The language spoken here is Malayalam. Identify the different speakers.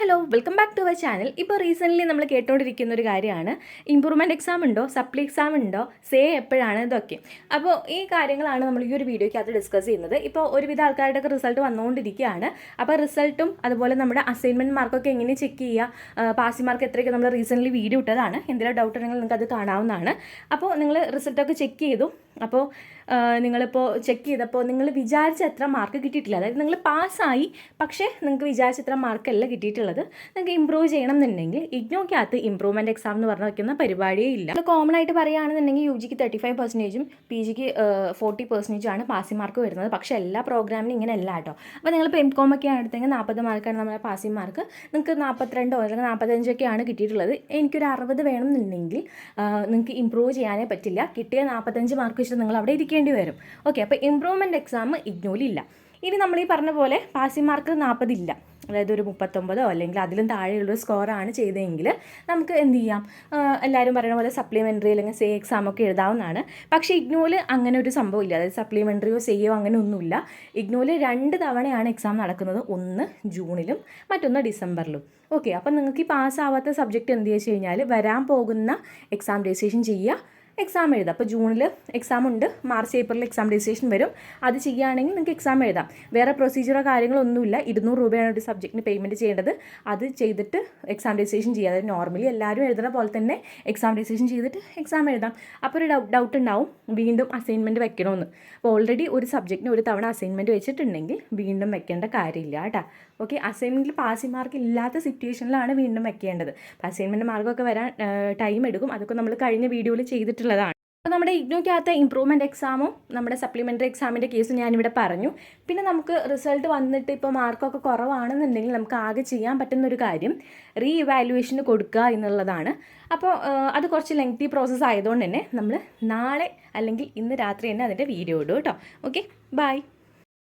Speaker 1: Hello welcome back to our channel. ഇപ്പോൾ റീസെൻ്റ്ലി നമ്മൾ കേട്ടുകൊണ്ടിരിക്കുന്ന ഒരു കാര്യമാണ് ഇമ്പ്രൂവ്മെൻറ്റ് എക്സാം ഉണ്ടോ, സപ്ലി എക്സാം ഉണ്ടോ, സേ എപ്പോഴാണ് ഇതൊക്കെ. അപ്പോൾ ഈ കാര്യങ്ങളാണ് നമ്മൾ ഈ ഒരു വീഡിയോയ്ക്കകത്ത് ഡിസ്കസ് ചെയ്യുന്നത്. ഇപ്പോൾ ഒരുവിധ ആൾക്കാരുടെയൊക്കെ റിസൾട്ട് വന്നുകൊണ്ടിരിക്കുകയാണ്. അപ്പോൾ റിസൾട്ടും അതുപോലെ നമ്മുടെ അസൈൻമെൻറ്റ് മാർക്കൊക്കെ എങ്ങനെ ചെക്ക് ചെയ്യുക, പാസിംഗ് മാർക്ക് എത്രയൊക്കെ നമ്മൾ റീസെൻ്റ്ലി വീഡിയോ ഇട്ടതാണ്. എന്തെങ്കിലും ഡൗട്ട് ഉണ്ടെങ്കിൽ നിങ്ങൾക്ക് അത് കാണാവുന്നതാണ്. അപ്പോൾ നിങ്ങൾ റിസൾട്ടൊക്കെ ചെക്ക് ചെയ്തു. അപ്പോൾ നിങ്ങളിപ്പോൾ ചെക്ക് ചെയ്തപ്പോൾ നിങ്ങൾ വിചാരിച്ച എത്ര മാർക്ക് കിട്ടിയിട്ടില്ല. അതായത് നിങ്ങൾ പാസ്സായി, പക്ഷേ നിങ്ങൾക്ക് വിചാരിച്ച എത്ര മാർക്കല്ല കിട്ടിയിട്ടുള്ളത്. നിങ്ങൾക്ക് ഇമ്പ്രൂവ് ചെയ്യണം എന്നുണ്ടെങ്കിൽ ഇഗ്നോയ്ക്കകത്ത് ഇമ്പ്രൂവ്മെൻറ്റ് എക്സാം എന്ന് പറഞ്ഞ് വയ്ക്കുന്ന പരിപാടിയേ ഇല്ല. നമ്മൾ കോമൺ ആയിട്ട് പറയുകയാണെന്നുണ്ടെങ്കിൽ യു ജിക്ക് 35%, പി ജിക്ക് 40% പാസിംഗ് മാർക്ക് വരുന്നത്. പക്ഷേ എല്ലാ പ്രോഗ്രാമിനും ഇങ്ങനെ അല്ല കേട്ടോ. അപ്പോൾ നിങ്ങളിപ്പോൾ എം.കോം ഒക്കെ ആണെടുത്തെങ്കിൽ 40 മാർക്കാണ് നമ്മുടെ പാസിംഗ് മാർക്ക്. നിങ്ങൾക്ക് 42 അല്ലെങ്കിൽ 45 കിട്ടിയിട്ടുള്ളത്. എനിക്കൊരു 60 വേണമെന്നുണ്ടെങ്കിൽ നിങ്ങൾക്ക് ഇമ്പ്രൂവ് ചെയ്യാനേ പറ്റില്ല. കിട്ടിയ 45 മാർക്ക് വെച്ചിട്ട് നിങ്ങൾ അവിടെ ഇരിക്കേണ്ടി വരും. ഓക്കെ, അപ്പോൾ ഇമ്പ്രൂവ്മെൻറ്റ് എക്സാം ഇഗ്നോയിലില്ല. ഇനി നമ്മൾ ഈ പറഞ്ഞ പോലെ പാസിംഗ് മാർക്ക് 40 ഇല്ല, അതായത് ഒരു 39 അല്ലെങ്കിൽ അതിലും താഴെയുള്ളൊരു സ്കോറാണ് ചെയ്തതെങ്കിൽ നമുക്ക് എന്ത് ചെയ്യാം, എല്ലാവരും പറയുന്ന പോലെ സപ്ലിമെൻ്ററി അല്ലെങ്കിൽ സേ എക്സാമൊക്കെ എഴുതാവുന്നതാണ്. പക്ഷേ ഇഗ്നോയിൽ അങ്ങനെ ഒരു സംഭവമില്ല. അതായത് സപ്ലിമെൻ്ററിയോ സേയോ അങ്ങനെ ഒന്നുമില്ല. ഇഗ്നോയിൽ 2 തവണയാണ് എക്സാം നടക്കുന്നത്, ഒന്ന് ജൂണിലും മറ്റൊന്ന് ഡിസംബറിലും. ഓക്കെ, അപ്പം നിങ്ങൾക്ക് ഈ പാസ്സാവാത്ത സബ്ജക്റ്റ് എന്ത് വെച്ച് കഴിഞ്ഞാൽ വരാൻ പോകുന്ന എക്സാം രജിസ്ട്രേഷൻ ചെയ്യുക, എക്സാം എഴുതാം. അപ്പോൾ ജൂണിൽ എക്സാം ഉണ്ട്, മാർച്ച് ഏപ്രിൽ എക്സാം രജിസ്ട്രേഷൻ വരും. അത് ചെയ്യുകയാണെങ്കിൽ നിങ്ങൾക്ക് എക്സാം എഴുതാം. വേറെ പ്രൊസീജിയറോ കാര്യങ്ങളൊന്നുമില്ല. 200 രൂപയാണ് ഒരു സബ്ജക്റ്റിന് പേയ്മെൻറ്റ് ചെയ്യേണ്ടത്. അത് ചെയ്തിട്ട് എക്സാം രജിസ്ട്രേഷൻ ചെയ്യുക. അതായത് നോർമലി എല്ലാവരും എഴുതുന്ന പോലെ തന്നെ എക്സാം രജിസ്ട്രേഷൻ ചെയ്തിട്ട് എക്സാം എഴുതാം. അപ്പോൾ ഒരു ഡൗട്ട് ഉണ്ടാവും, വീണ്ടും അസൈൻമെൻറ്റ് വെക്കണമെന്ന്. അപ്പോൾ ഓൾറെഡി ഒരു സബ്ജക്റ്റിന് ഒരു തവണ അസൈൻമെൻറ്റ് വെച്ചിട്ടുണ്ടെങ്കിൽ വീണ്ടും വെക്കേണ്ട കാര്യമില്ല കേട്ടോ. ഓക്കെ, അസൈൻമെൻറ്റിൽ പാസിംഗ് മാർക്ക് ഇല്ലാത്ത സിറ്റുവേഷനിലാണ് വീണ്ടും വെക്കേണ്ടത്. അസൈൻമെൻറ്റ് മാർക്കൊക്കെ വരാൻ ടൈം എടുക്കും. അതൊക്കെ നമ്മൾ കഴിഞ്ഞ വീഡിയോയിൽ ചെയ്തിട്ടുള്ളതാണ്. അപ്പോൾ നമ്മുടെ ഇഗ്നോയ്ക്കകത്ത് ഇമ്പ്രൂവ്മെൻറ്റ് എക്സാമും നമ്മുടെ സപ്ലിമെൻ്ററി എക്സാമിൻ്റെ കേസ് ഞാനിവിടെ പറഞ്ഞു. പിന്നെ നമുക്ക് റിസൾട്ട് വന്നിട്ട് ഇപ്പോൾ മാർക്കൊക്കെ കുറവാണെന്നുണ്ടെങ്കിൽ നമുക്ക് ആകെ ചെയ്യാൻ പറ്റുന്നൊരു കാര്യം റീ ഇവാലുവേഷന് കൊടുക്കുക എന്നുള്ളതാണ്. അപ്പോൾ അത് കുറച്ച് ലെങ്തി പ്രോസസ്സ് ആയതുകൊണ്ട് തന്നെ നമ്മൾ നാളെ അല്ലെങ്കിൽ ഇന്ന് രാത്രി തന്നെ അതിൻ്റെ വീഡിയോ ഇടും കേട്ടോ. Okay, by.